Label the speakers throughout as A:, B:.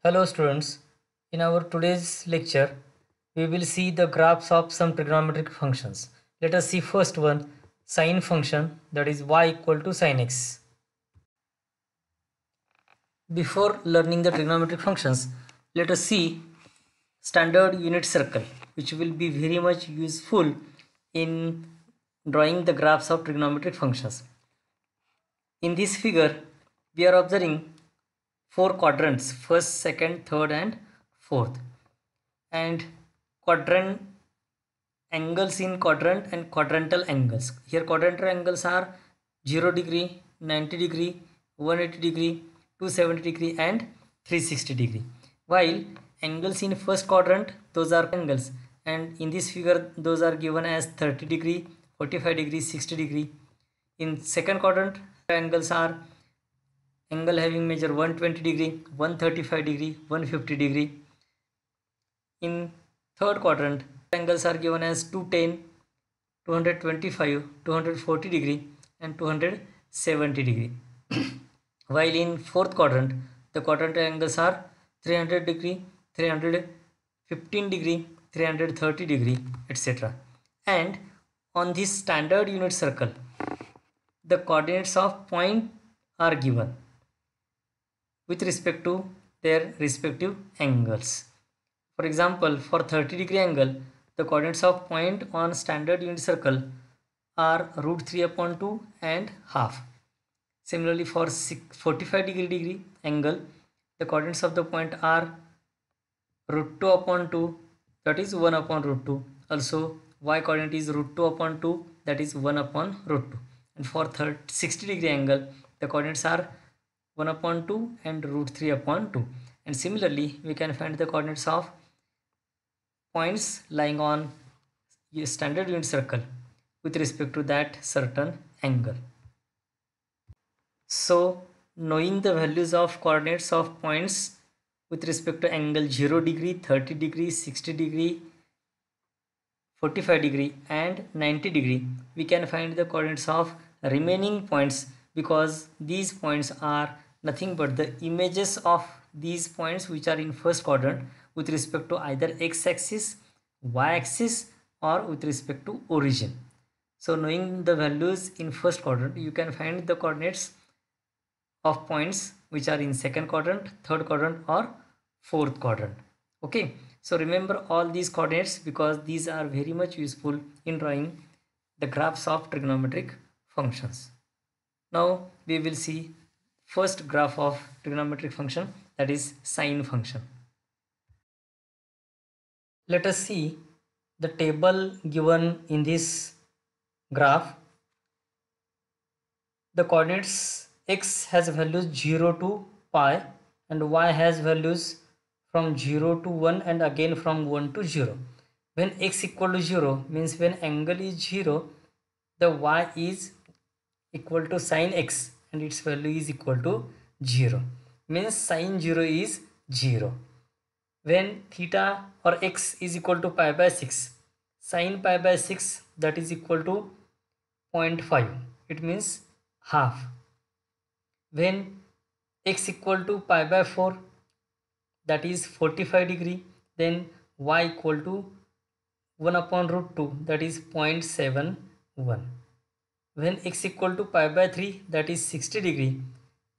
A: Hello students, in our today's lecture, we will see the graphs of some trigonometric functions. Let us see first one, sine function, that is y equal to sine x. Before learning the trigonometric functions, let us see standard unit circle, which will be very much useful in drawing the graphs of trigonometric functions. In this figure, we are observing four quadrants: first, second, third, and fourth. And quadrant angles in quadrant and quadrantal angles. Here quadrantal angles are 0 degree, 90 degree, 180 degree, 270 degree and 360 degree. While angles in first quadrant, those are angles, and in this figure those are given as 30 degree, 45 degree, 60 degree. In second quadrant, angles are angle having measure 120 degree, 135 degree, 150 degree. In third quadrant, angles are given as 210, 225, 240 degree and 270 degree. While in fourth quadrant, the quadrant angles are 300 degree, 315 degree, 330 degree, etc. And on this standard unit circle, the coordinates of point are given with respect to their respective angles. For example, for 30 degree angle, the coordinates of point on standard unit circle are root 3 upon 2 and half. Similarly, for 45 degree angle, the coordinates of the point are root 2 upon 2, that is 1 upon root 2. Also, y coordinate is root 2 upon 2, that is 1 upon root 2. And for 60 degree angle, the coordinates are 1 upon 2 and root 3 upon 2. And similarly, we can find the coordinates of points lying on a standard unit circle with respect to that certain angle. So, knowing the values of coordinates of points with respect to angle 0 degree, 30 degree, 60 degree, 45 degree and 90 degree, we can find the coordinates of remaining points, because these points are nothing but the images of these points which are in first quadrant with respect to either x-axis, y-axis or with respect to origin. So knowing the values in first quadrant, you can find the coordinates of points which are in second quadrant, third quadrant or fourth quadrant. Okay, so remember all these coordinates, because these are very much useful in drawing the graphs of trigonometric functions. Now we will see first graph of trigonometric function, that is sine function. Let us see the table given in this graph. The coordinates x has values 0 to pi and y has values from 0 to 1 and again from 1 to 0. When x equal to 0 means when angle is 0, the y is equal to sine x and its value is equal to 0, means sine 0 is 0. When theta or x is equal to pi by 6, sine pi by 6, that is equal to 0.5, it means half. When x equal to pi by 4, that is 45 degree, then y equal to 1 upon root 2, that is 0.71. When x equal to pi by 3, that is 60 degree,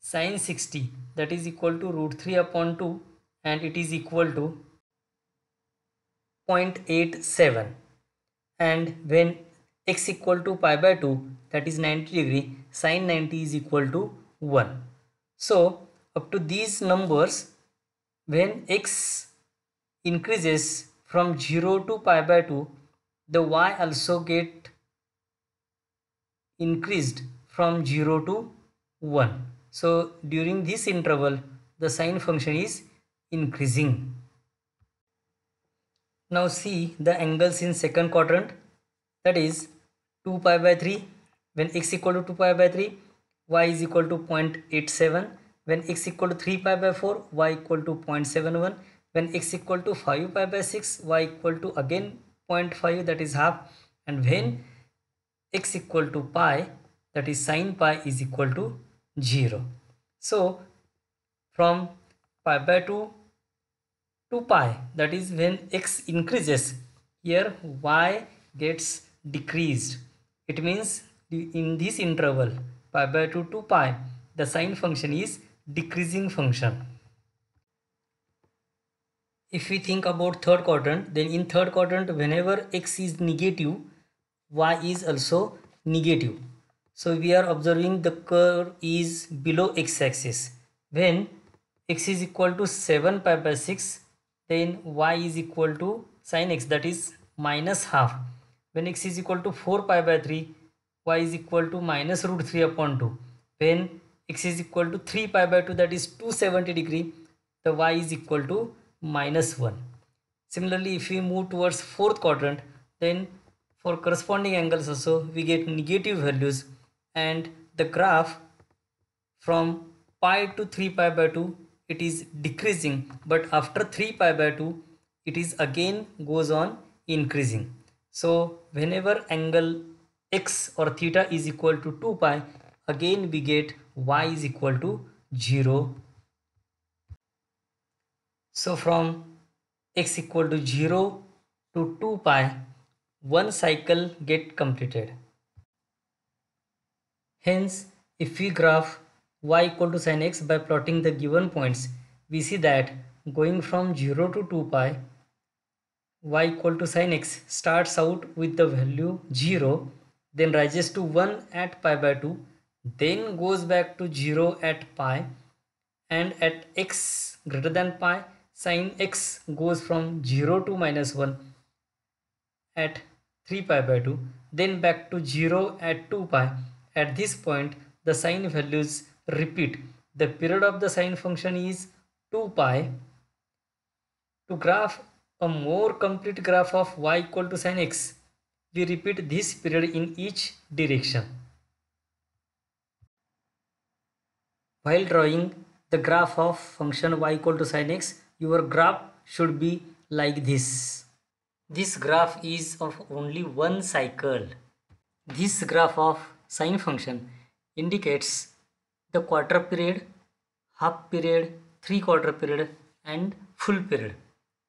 A: sine 60, that is equal to root 3 upon 2 and it is equal to 0.87. And when x equal to pi by 2, that is 90 degree, sine 90 is equal to 1. So up to these numbers, when x increases from 0 to pi by 2, the y also get increased from 0 to 1. So during this interval, the sine function is increasing. Now see the angles in second quadrant, that is 2 pi by 3. When x equal to 2 pi by 3, y is equal to 0.87. When x equal to 3 pi by 4, y equal to 0.71. When x equal to 5 pi by 6, y equal to again 0.5, that is half. And when x equal to pi, that is sine pi is equal to 0. So from pi by 2 2 pi, that is when x increases, here y gets decreased. It means in this interval pi by 2 to pi, the sine function is decreasing function. If we think about third quadrant, then in third quadrant whenever x is negative, y is also negative. So we are observing the curve is below x-axis. When x is equal to 7 pi by 6, then y is equal to sin x, that is minus half. When x is equal to 4 pi by 3, y is equal to minus root 3 upon 2. When x is equal to 3 pi by 2, that is 270 degree, the y is equal to minus 1. Similarly, if we move towards fourth quadrant, then for corresponding angles also we get negative values, and the graph from pi to 3 pi by 2 it is decreasing, but after 3 pi by 2 it is again goes on increasing. So whenever angle x or theta is equal to 2 pi, again we get y is equal to 0. So from x equal to 0 to 2 pi, one cycle get completed. Hence, if we graph y equal to sin x by plotting the given points, we see that going from 0 to 2 pi, y equal to sin x starts out with the value 0, then rises to 1 at pi by 2, then goes back to 0 at pi, and at x greater than pi, sin x goes from 0 to minus 1 at 3 pi by 2, then back to 0 at 2 pi. At this point, the sine values repeat. The period of the sine function is 2 pi. To graph a more complete graph of y equal to sin x, we repeat this period in each direction. While drawing the graph of function y equal to sin x, your graph should be like this. This graph is of only one cycle. This graph of sine function indicates the quarter period, half period, 3/4 period and full period.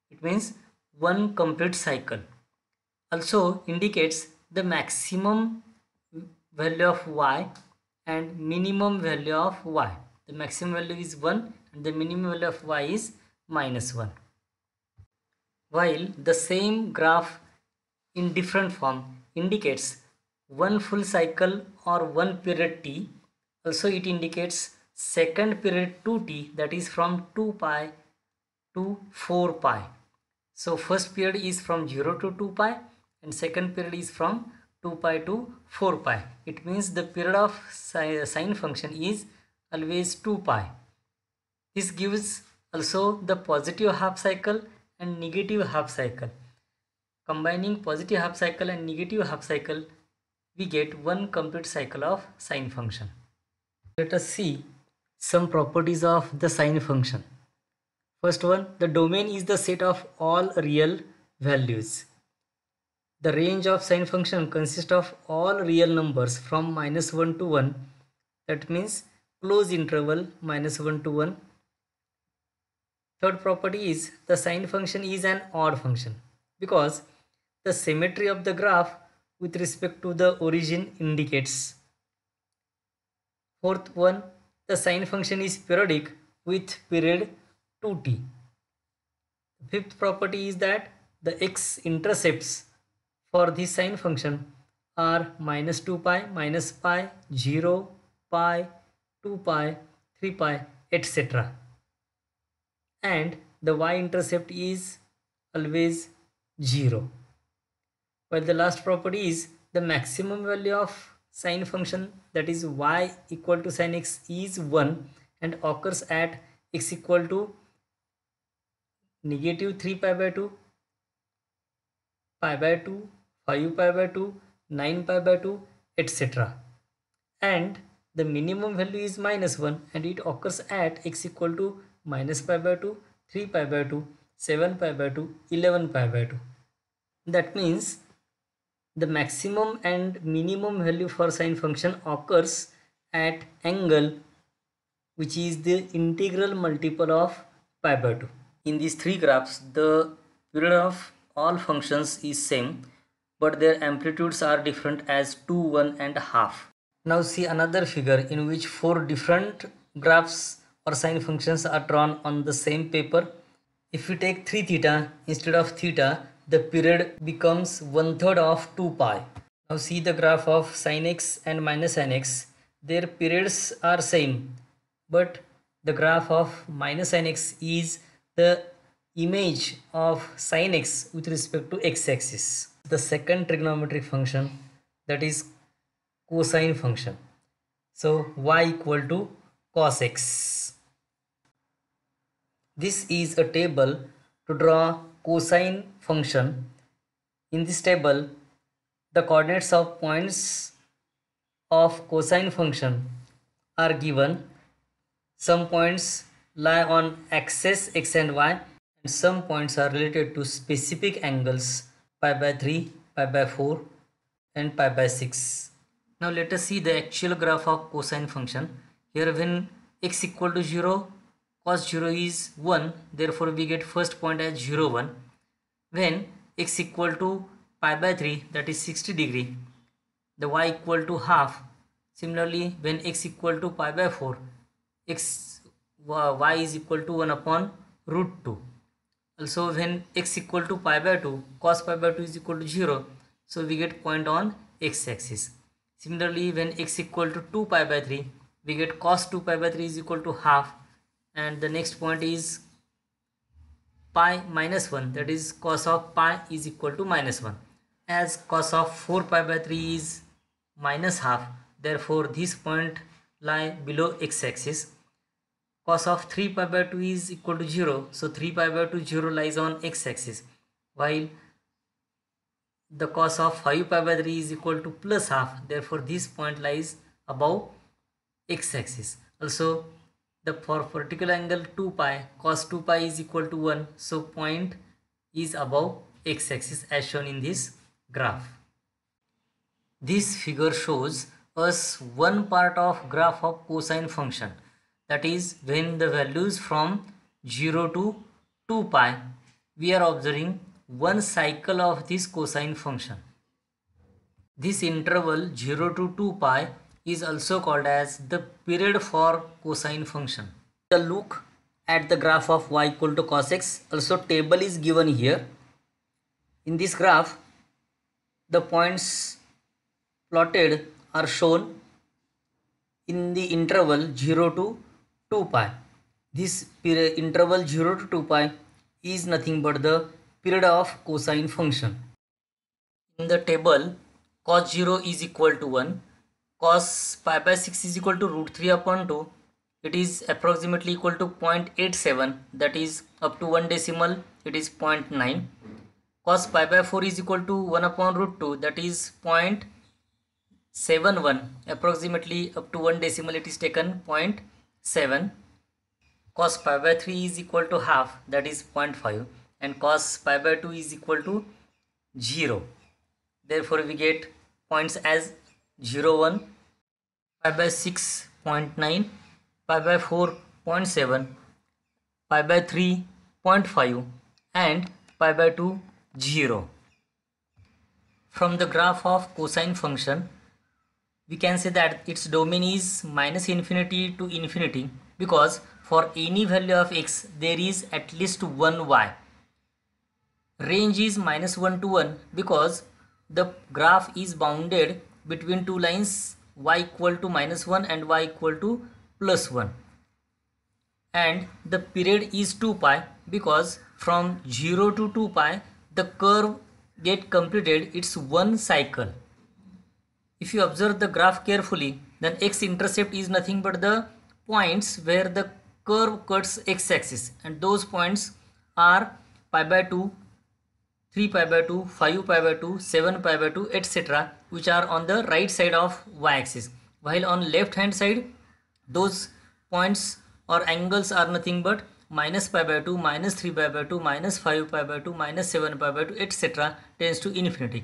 A: It means one complete cycle. Also indicates the maximum value of y and minimum value of y. The maximum value is 1 and the minimum value of y is minus 1. While the same graph in different form indicates one full cycle or one period t, also it indicates second period 2t, that is from 2 pi to 4 pi. So first period is from 0 to 2 pi and second period is from 2 pi to 4 pi. It means the period of sine function is always 2 pi. This gives also the positive half cycle and negative half cycle. Combining positive half cycle and negative half cycle, we get one complete cycle of sine function. Let us see some properties of the sine function. First one, the domain is the set of all real values. The range of sine function consists of all real numbers from minus 1 to 1. That means close interval minus 1 to 1. Third property is the sine function is an odd function because the symmetry of the graph with respect to the origin indicates. Fourth one, the sine function is periodic with period 2t. Fifth property is that the x-intercepts for this sine function are minus 2 pi, minus pi, 0, pi, 2 pi, 3 pi, etc. And the y-intercept is always 0. While the last property is the maximum value of sine function, that is y equal to sin x, is 1 and occurs at x equal to negative 3 pi by 2, pi by 2, 5 pi by 2, 9 pi by 2, etc. And the minimum value is minus 1 and it occurs at x equal to minus pi by 2, 3 pi by 2, 7 pi by 2, 11 pi by 2. That means the maximum and minimum value for sine function occurs at angle which is the integral multiple of pi by 2. in these three graphs, the period of all functions is same, but their amplitudes are different as 2, 1 and half. Now see another figure in which four different graphs or sine functions are drawn on the same paper. If we take 3 theta instead of theta, the period becomes 1/3 of 2 pi. Now see the graph of sin x and minus sin x. Their periods are same, but the graph of minus sin x is the image of sin x with respect to x-axis. The second trigonometric function, that is cosine function. So y equal to cos x. This is a table to draw cosine function. In this table, the coordinates of points of cosine function are given. Some points lie on axes x and y, and some points are related to specific angles pi by 3, pi by 4 and pi by 6. Now let us see the actual graph of cosine function. Here when x equal to 0, cos 0 is 1, therefore we get first point as 0, 1. When x equal to pi by 3, that is 60 degree, the y equal to half. Similarly, when x equal to pi by 4, y is equal to 1 upon root 2. Also when x equal to pi by 2, cos pi by 2 is equal to 0, so we get point on x-axis. Similarly, when x equal to 2 pi by 3, we get cos 2 pi by 3 is equal to half, and the next point is pi minus 1, that is cos of pi is equal to minus 1. As cos of 4 pi by 3 is minus half, therefore this point lie below x-axis. Cos of 3 pi by 2 is equal to 0, so 3 pi by 2 0 lies on x-axis, while the cos of 5 pi by 3 is equal to plus half, therefore this point lies above x-axis. Also for particular angle 2 pi, cos 2 pi is equal to 1, so point is above x-axis as shown in this graph. This figure shows us one part of graph of cosine function, that is when the values from 0 to 2 pi, we are observing one cycle of this cosine function. This interval 0 to 2 pi is also called as the period for cosine function. Look at the graph of y equal to cos x. Also table is given here. In this graph, the points plotted are shown in the interval 0 to 2 pi. This interval 0 to 2 pi is nothing but the period of cosine function. In the table, cos 0 is equal to 1, cos pi by 6 is equal to root 3 upon 2, it is approximately equal to 0.87, that is up to 1 decimal it is 0.9. Cos pi by 4 is equal to 1 upon root 2, that is 0.71, approximately up to 1 decimal it is taken 0.7. Cos pi by 3 is equal to half, that is 0.5, and cos pi by 2 is equal to 0. Therefore we get points as 0, 1, pi by 6 0.9, pi by 4 0.7, pi by 3 0.5 and pi by 2 0. From the graph of cosine function, we can say that its domain is minus infinity to infinity, because for any value of x there is at least one y. Range is minus 1 to 1 because the graph is bounded between two lines y equal to minus 1 and y equal to plus 1. And the period is 2 pi because from 0 to 2 pi the curve get completed its one cycle. If you observe the graph carefully, then x-intercept is nothing but the points where the curve cuts x-axis, and those points are pi by 2, 3 pi by 2, 5 pi by 2, 7 pi by 2, etc., which are on the right side of y-axis, while on left hand side those points or angles are nothing but minus pi by 2, minus 3 pi by 2, minus 5 pi by 2, minus 7 pi by 2, etc., tends to infinity.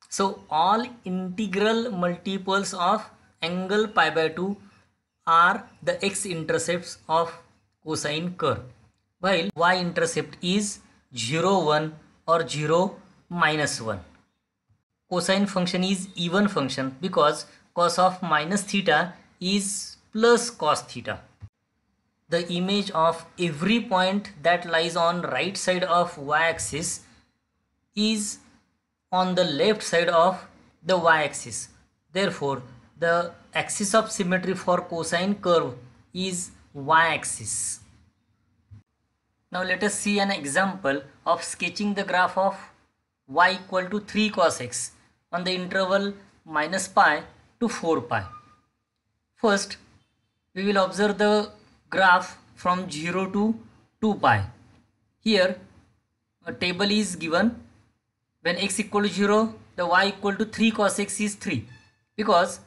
A: So all integral multiples of angle pi by 2 are the x-intercepts of cosine curve. while y-intercept is 0, 1 or 0, -1. Cosine function is even function because cos of minus theta is plus cos theta. The image of every point that lies on right side of y-axis is on the left side of the y-axis. Therefore, the axis of symmetry for cosine curve is y-axis. Now let us see an example of sketching the graph of y equal to 3 cos x on the interval minus pi to 4 pi. First, we will observe the graph from 0 to 2 pi. Here, a table is given. When x equal to 0, the y equal to 3 cos x is 3, because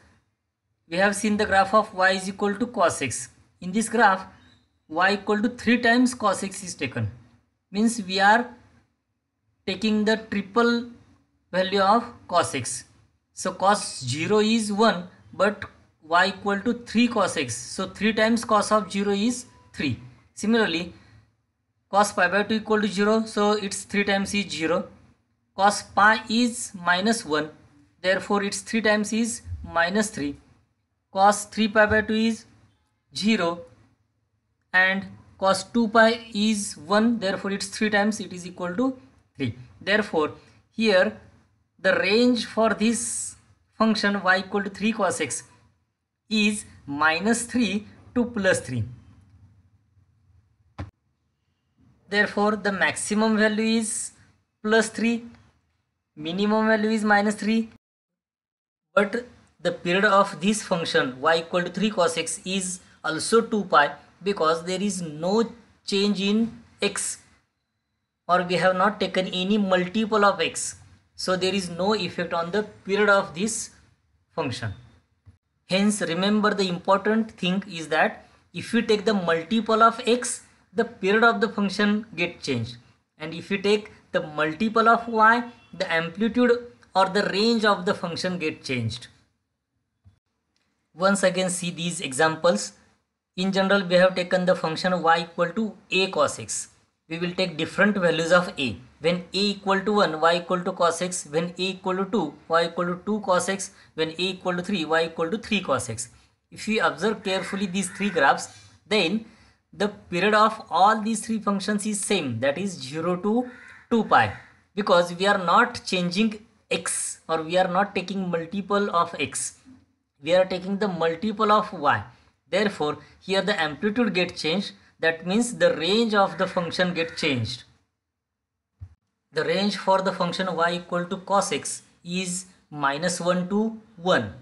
A: we have seen the graph of y is equal to cos x. In this graph, y equal to 3 times cos x is taken. Means we are taking the triple value of cos x. So cos 0 is 1, but y equal to 3 cos x. So 3 times cos of 0 is 3. Similarly, cos pi by 2 equal to 0, so its 3 times is 0. Cos pi is -1, therefore its 3 times is -3. Cos 3 pi by 2 is 0 and cos 2 pi is 1, therefore its 3 times it is equal to 3. Therefore, here the range for this function y equal to 3 cos x is -3 to +3. Therefore, the maximum value is +3, minimum value is -3, but the period of this function y equal to 3 cos x is also 2 pi, because there is no change in x, or we have not taken any multiple of x, so there is no effect on the period of this function. Hence, remember, the important thing is that if you take the multiple of x, the period of the function get changed, and if you take the multiple of y, the amplitude or the range of the function get changed. Once again, see these examples. In general, we have taken the function y equal to a cos x. We will take different values of a. When a equal to 1, y equal to cos x. When a equal to 2, y equal to 2 cos x. When a equal to 3, y equal to 3 cos x. If we observe carefully these three graphs, then the period of all these three functions is same, that is 0 to 2 pi, because we are not changing x, or we are not taking multiple of x, we are taking the multiple of y. Therefore, here the amplitude get changed, that means the range of the function get changed. The range for the function y equal to cos x is -1 to 1.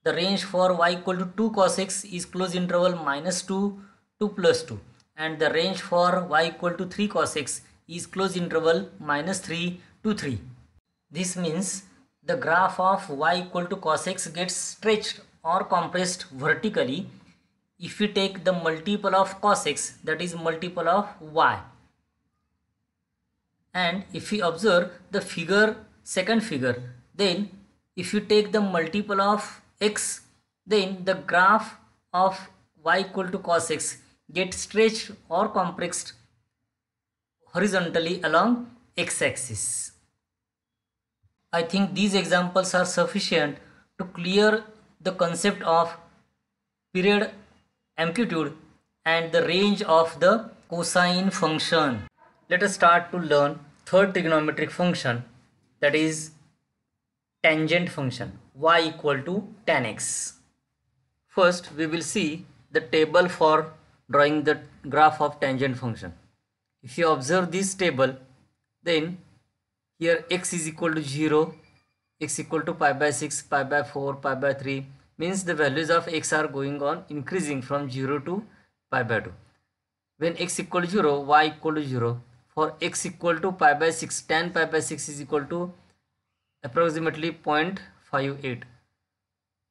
A: The range for y equal to 2 cos x is close interval -2 to +2, and the range for y equal to 3 cos x is close interval -3 to 3. This means the graph of y equal to cos x gets stretched or compressed vertically if we take the multiple of cos x, that is multiple of y. And if we observe the figure, second figure, then if you take the multiple of x, then the graph of y equal to cos x get stretched or compressed horizontally along x-axis. I think these examples are sufficient to clear the concept of period, amplitude and the range of the cosine function. Let us start to learn third trigonometric function, that is tangent function, y equal to tan x. First, we will see the table for drawing the graph of tangent function. If you observe this table, then here x is equal to 0, x equal to pi by 6, pi by 4, pi by 3, means the values of x are going on increasing from 0 to pi by 2. When x equal to 0, y equal to 0. For x equal to pi by 6, tan pi by 6 is equal to approximately 0.58.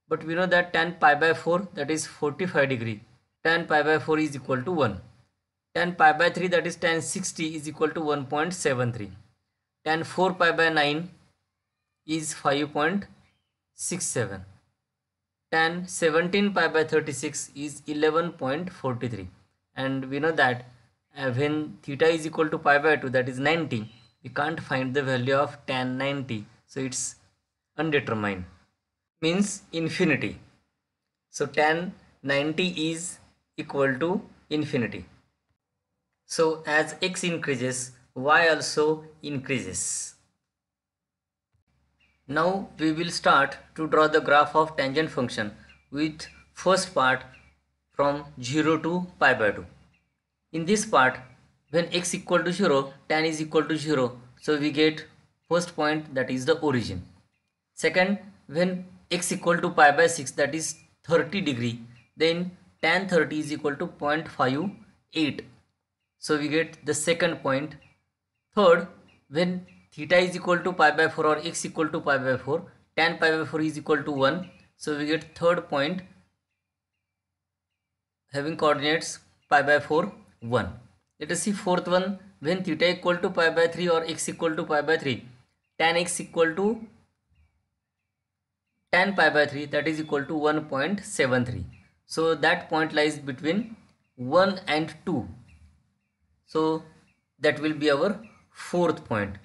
A: But we know that tan pi by 4, that is 45 degree. Tan pi by 4 is equal to 1. Tan pi by 3, that is tan 60, is equal to 1.73. Tan 4 pi by 9 is 5.67. Tan 17 pi by 36 is 11.43. And we know that when theta is equal to pi by 2, that is 90, we can't find the value of tan 90, so it's undetermined, means infinity. So tan 90 is equal to infinity. So as x increases, y also increases. Now we will start to draw the graph of tangent function with first part from 0 to pi by 2. In this part, when x equal to 0, tan is equal to 0, so we get first point, that is the origin. Second, when x equal to pi by 6, that is 30 degree, then tan 30 is equal to 0.58, so we get the second point. Third, when theta is equal to pi by 4 or x equal to pi by 4, tan pi by 4 is equal to 1, so we get third point having coordinates pi by 4, 1. Let us see fourth one, when theta equal to pi by 3 or x equal to pi by 3, tan x equal to tan pi by 3, that is equal to 1.73. So that point lies between 1 and 2. So that will be our fourth point.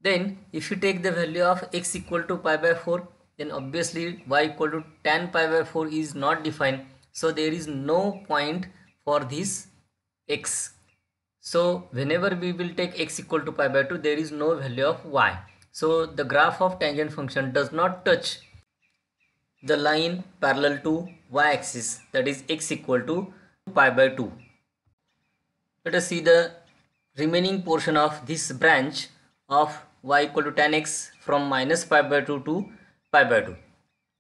A: Then if you take the value of x equal to pi by 4, then obviously y equal to tan pi by 4 is not defined. So there is no point for this x. So whenever we will take x equal to pi by 2, there is no value of y. So the graph of tangent function does not touch the line parallel to y-axis, that is x equal to pi by 2. Let us see the remaining portion of this branch of y equal to tan x from minus pi by 2 to pi by 2.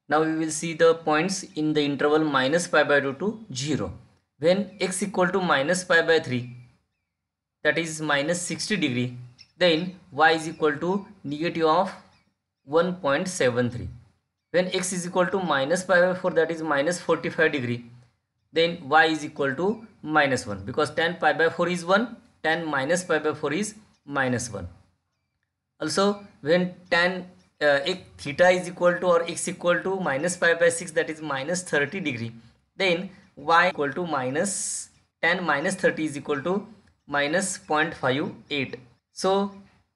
A: Now we will see the points in the interval minus pi by 2 to 0. When x equal to minus pi by 3, that is minus 60 degree, then y is equal to negative of 1.73. When x is equal to minus pi by 4, that is minus 45 degree, then y is equal to minus 1, because tan pi by 4 is 1, tan minus pi by 4 is minus 1. Also when tan theta is equal to or x equal to minus pi by 6, that is minus 30 degree, then y equal to minus tan minus 30 is equal to minus 0.58. So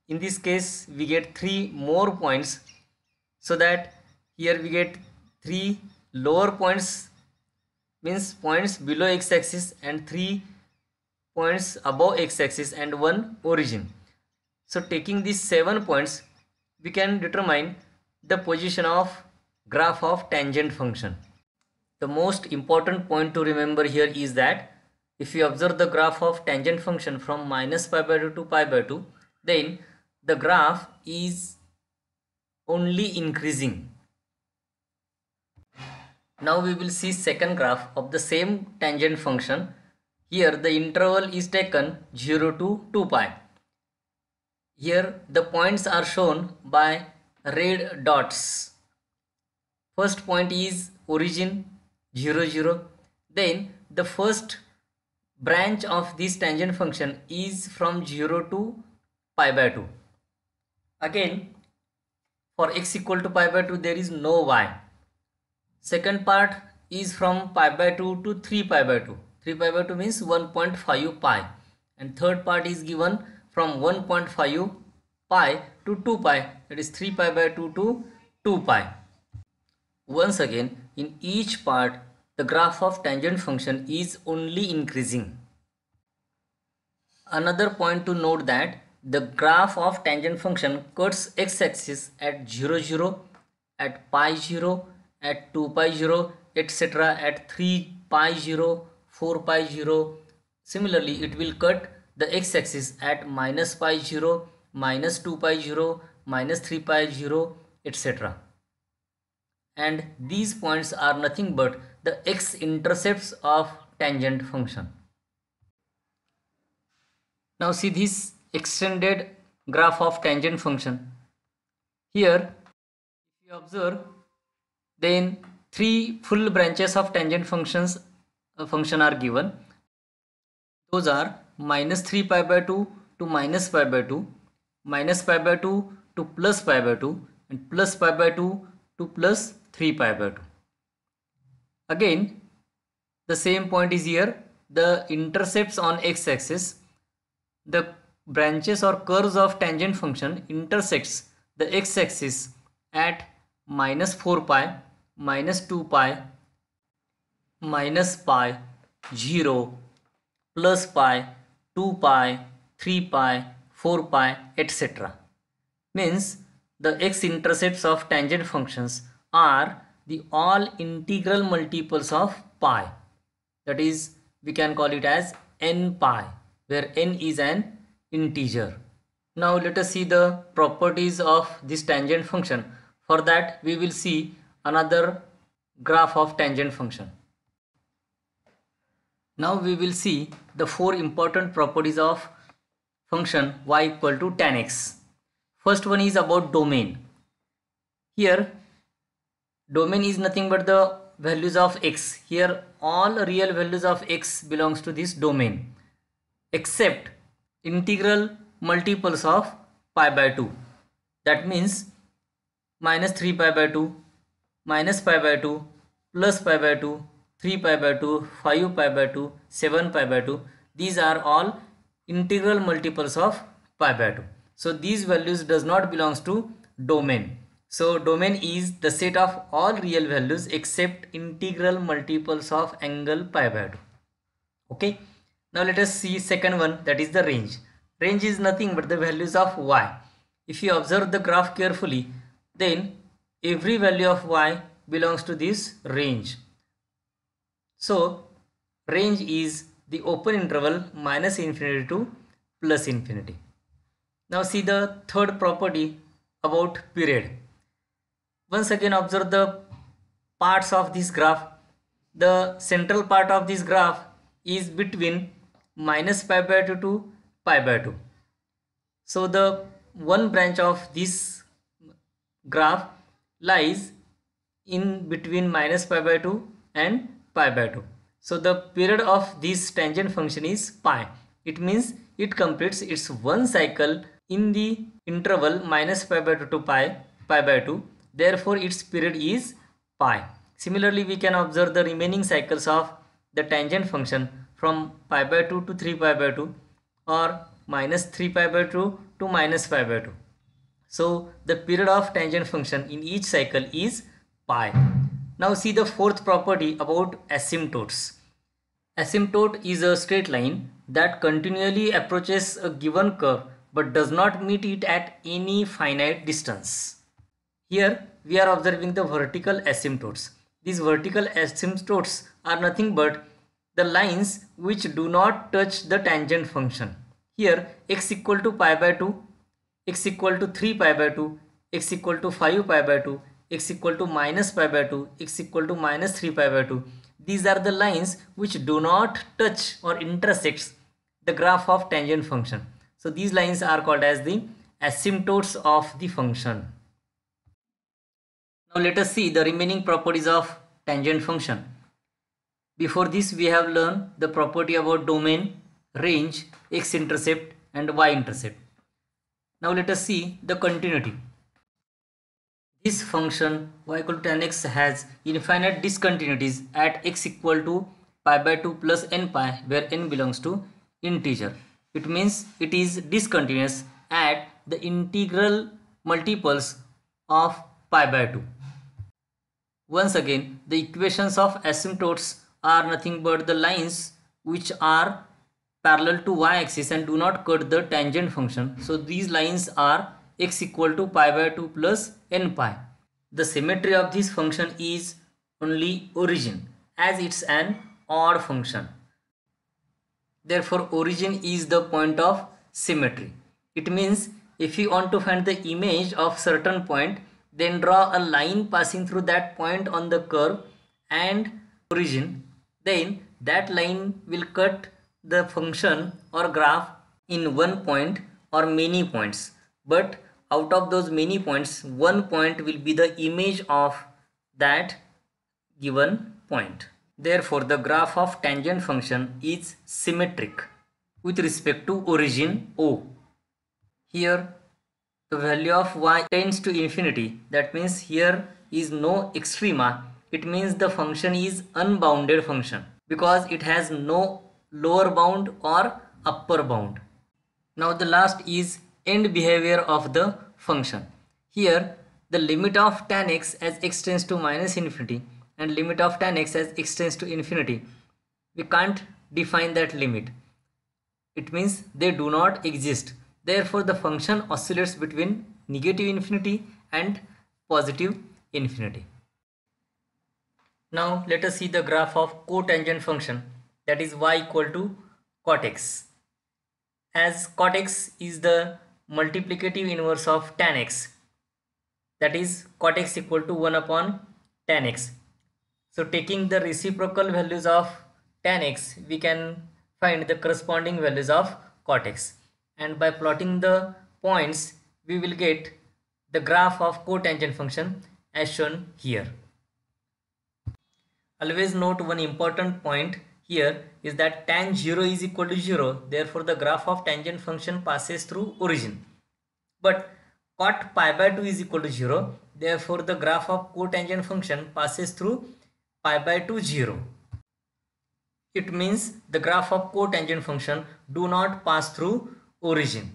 A: in this case we get 3 more points, so that here we get 3 lower points, means points below x-axis, and 3 points above x-axis and 1 origin. So taking these 7 points, we can determine the position of graph of tangent function. The most important point to remember here is that if you observe the graph of tangent function from minus pi by 2 to pi by 2, then the graph is only increasing. Now we will see second graph of the same tangent function. Here the interval is taken 0 to 2 pi. Here the points are shown by red dots. First point is origin 0, 0. Then the first branch of this tangent function is from 0 to pi by 2. Again, for x equal to pi by 2, there is no y. Second part is from pi by 2 to 3 pi by 2. 3 pi by 2 means 1.5 pi. And third part is given from 1.5 pi to 2 pi, that is 3 pi by 2 to 2 pi. Once again, in each part, the graph of tangent function is only increasing. Another point to note that the graph of tangent function cuts x-axis at 0, 0, at pi 0, at 2 pi 0, etc. at 3 pi 0, 4 pi 0. Similarly, it will cut the x-axis at minus pi 0, minus 2 pi 0, minus 3 pi 0, etc. And these points are nothing but the x-intercepts of tangent function. Now see this extended graph of tangent function. Here, if you observe, then 3 full branches of tangent function are given. Those are minus 3 pi by 2 to minus pi by 2, minus pi by 2 to plus pi by 2, and plus pi by 2 to plus 3 pi by 2. Again, the same point is here. The intercepts on x-axis the branches or curves of tangent function intersects the x-axis at minus 4 pi, minus 2 pi, minus pi, 0, plus pi, 2 pi, 3 pi, 4 pi, etc. Means the x-intercepts of tangent functions are the all integral multiples of pi. That is, we can call it as n pi, where n is an integer. Now let us see the properties of this tangent function. For that we will see another graph of tangent function. Now we will see the 4 important properties of function y equal to tan x. First one is about domain. Here domain is nothing but the values of x. Here all real values of x belongs to this domain except integral multiples of pi by 2. That means minus 3 pi by 2, minus pi by 2, plus pi by 2, 3 pi by 2, 5 pi by 2, 7 pi by 2. These are all integral multiples of pi by 2. So these values does not belongs to domain. So domain is the set of all real values except integral multiples of angle pi by 2. Okay. Now let us see second one, that is the range. Range is nothing but the values of y. If you observe the graph carefully, then every value of y belongs to this range. So range is the open interval minus infinity to plus infinity. Now see the third property about period. Once again observe the parts of this graph. The central part of this graph is between minus pi by 2 to pi by 2. So the one branch of this graph lies in between minus pi by 2 and pi by 2. So the period of this tangent function is pi. It means it completes its one cycle in the interval minus pi by 2 to pi by 2. Therefore its period is pi. Similarly we can observe the remaining cycles of the tangent function from pi by 2 to 3 pi by 2 or minus 3 pi by 2 to minus pi by 2. So the period of tangent function in each cycle is pi. Now see the fourth property about asymptotes. Asymptote is a straight line that continually approaches a given curve but does not meet it at any finite distance. Here we are observing the vertical asymptotes. These vertical asymptotes are nothing but the lines which do not touch the tangent function. Here x equal to pi by 2, x equal to 3 pi by 2, x equal to 5 pi by 2, x equal to minus pi by 2, x equal to minus 3 pi by 2. These are the lines which do not touch or intersect the graph of tangent function. So these lines are called as the asymptotes of the function. Now let us see the remaining properties of tangent function. Before this we have learned the property about domain, range, x-intercept and y-intercept. Now let us see the continuity. This function y equal to tan x has infinite discontinuities at x equal to pi by 2 plus n pi, where n belongs to integer. It means it is discontinuous at the integral multiples of pi by 2. Once again, the equations of asymptotes are nothing but the lines which are parallel to y-axis and do not cut the tangent function. So these lines are x equal to pi by 2 plus n pi. The symmetry of this function is only origin, as it's an odd function. Therefore origin is the point of symmetry. It means if you want to find the image of certain point, then draw a line passing through that point on the curve and origin. Then that line will cut the function or graph in one point or many points. But out of those many points, one point will be the image of that given point. Therefore the graph of tangent function is symmetric with respect to origin O. Here the value of y tends to infinity. That means here is no extrema. It means the function is unbounded function because it has no lower bound or upper bound. Now the last is end behavior of the function. Here the limit of tan x as x tends to minus infinity and limit of tan x as x tends to infinity. We can't define that limit. It means they do not exist. Therefore the function oscillates between negative infinity and positive infinity. Now let us see the graph of cotangent function, that is y equal to cot x. As cot x is the multiplicative inverse of tan x, that is cot x equal to 1 upon tan x. So taking the reciprocal values of tan x, we can find the corresponding values of cot x, and by plotting the points we will get the graph of cotangent function as shown here. Always note one important point here is that tan 0 is equal to 0. Therefore the graph of tangent function passes through origin. But cot pi by 2 is equal to 0. Therefore the graph of cotangent function passes through pi by 2 0. It means the graph of cotangent function do not pass through origin.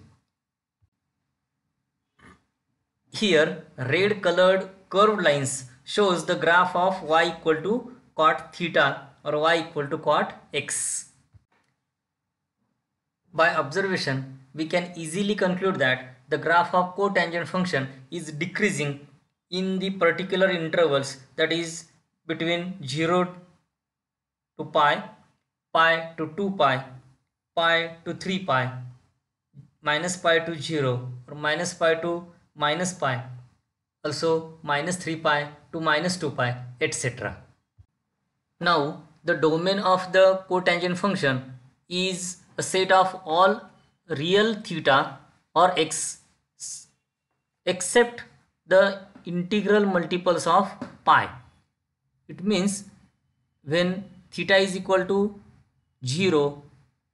A: Here red colored curved lines shows the graph of y equal to cot theta or y equal to cot x. By observation, we can easily conclude that the graph of cotangent function is decreasing in the particular intervals, that is between 0 to pi, pi to 2 pi, pi to 3 pi, minus pi to 0 or minus pi to minus pi, also minus 3 pi to minus 2 pi, etc. Now the domain of the cotangent function is a set of all real theta or x except the integral multiples of pi. It means when theta is equal to 0,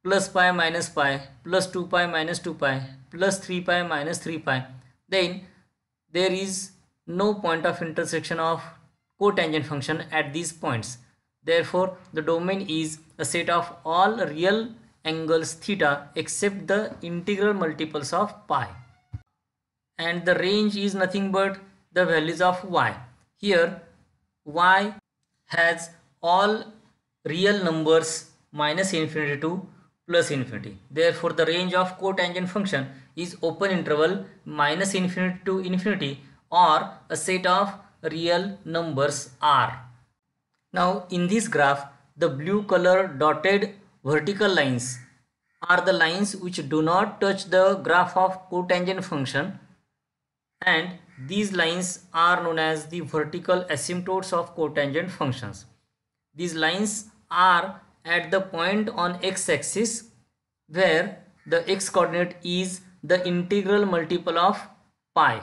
A: plus pi minus pi, plus 2 pi minus 2 pi, plus 3 pi minus 3 pi, then there is no point of intersection of cotangent function at these points. Therefore the domain is a set of all real angles theta except the integral multiples of pi, and the range is nothing but the values of y. Here y has all real numbers minus infinity to plus infinity. Therefore the range of cotangent function is open interval minus infinity to infinity or a set of real numbers r. Now in this graph, the blue color dotted vertical lines are the lines which do not touch the graph of cotangent function, and these lines are known as the vertical asymptotes of cotangent functions. These lines are at the point on x-axis where the x coordinate is the integral multiple of pi.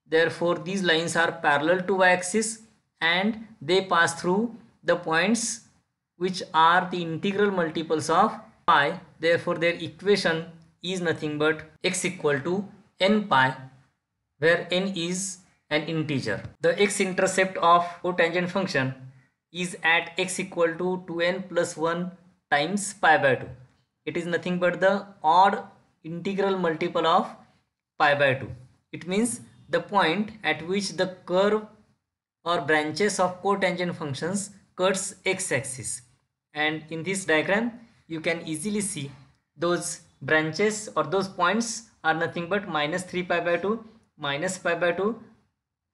A: Therefore these lines are parallel to y-axis and they pass through the points which are the integral multiples of pi. Therefore their equation is nothing but x equal to n pi, where n is an integer. The x-intercept of cotangent function is at x equal to 2n plus 1 times pi by 2. It is nothing but the odd integral multiple of pi by 2. It means the point at which the curve or branches of cotangent functions cuts x-axis, and in this diagram you can easily see those branches or those points are nothing but minus 3 pi by 2, minus pi by 2,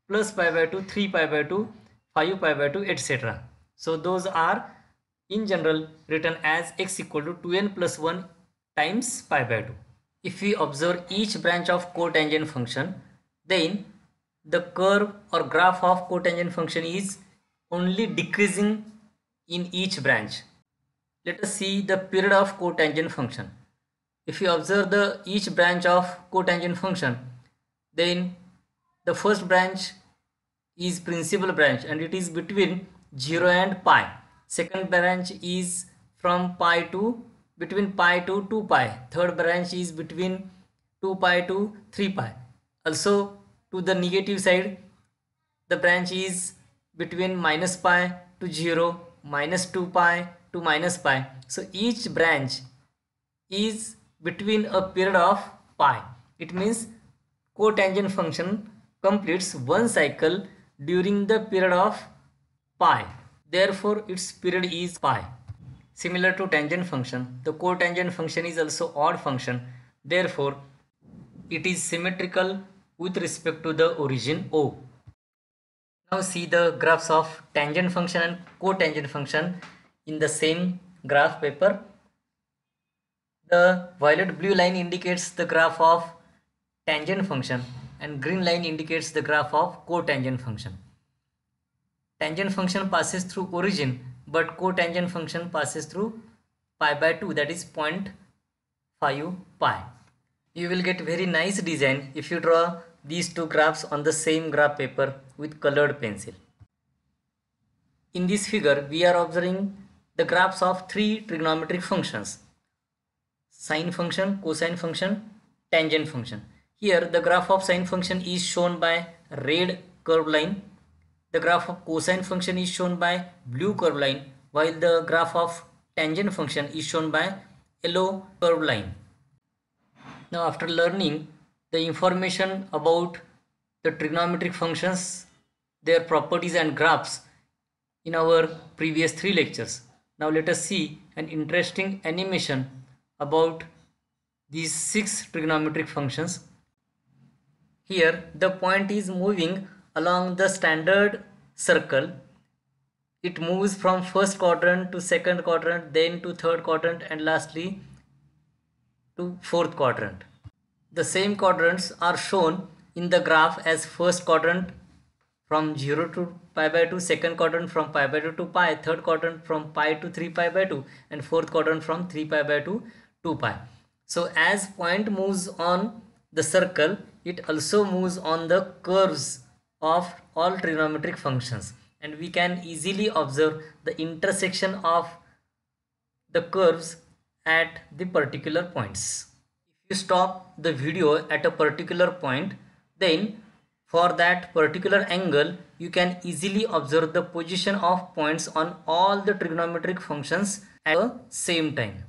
A: plus pi by 2, 3 pi by 2, 5 pi by 2, etc. So those are in general written as x equal to 2n plus 1 times pi by 2. If we observe each branch of cotangent function, then the curve or graph of cotangent function is only decreasing in each branch. Let us see the period of cotangent function. If you observe the each branch of cotangent function, then the first branch is principal branch and it is between 0 and pi. Second branch is from pi to between pi to 2 pi. Third branch is between 2 pi to 3 pi. Also to the negative side, the branch is between minus pi to 0, minus 2 pi to minus pi. So each branch is between a period of pi. It means cotangent function completes one cycle during the period of pi. Therefore, its period is pi. Similar to tangent function, the cotangent function is also odd function. Therefore, it is symmetrical with respect to the origin O. Now see the graphs of tangent function and cotangent function in the same graph paper. The violet blue line indicates the graph of tangent function and green line indicates the graph of cotangent function. Tangent function passes through origin, but cotangent function passes through pi by 2, that is 0.5 pi. You will get very nice design if you draw these two graphs on the same graph paper with colored pencil. In this figure, we are observing the graphs of three trigonometric functions: sine function, cosine function, tangent function. Here the graph of sine function is shown by red curved line. The graph of cosine function is shown by blue curved line, while the graph of tangent function is shown by yellow curved line. Now after learning the information about the trigonometric functions, their properties and graphs in our previous 3 lectures, now let us see an interesting animation about these 6 trigonometric functions. Here the point is moving along the standard circle. It moves from first quadrant to second quadrant, then to third quadrant, and lastly to fourth quadrant. The same quadrants are shown in the graph as first quadrant from 0 to pi by 2, second quadrant from pi by 2 to pi, third quadrant from pi to 3 pi by 2, and fourth quadrant from 3 pi by 2 to pi. So as point moves on the circle, it also moves on the curves of all trigonometric functions, and we can easily observe the intersection of the curves at the particular points. If you stop the video at a particular point, then for that particular angle you can easily observe the position of points on all the trigonometric functions at the same time.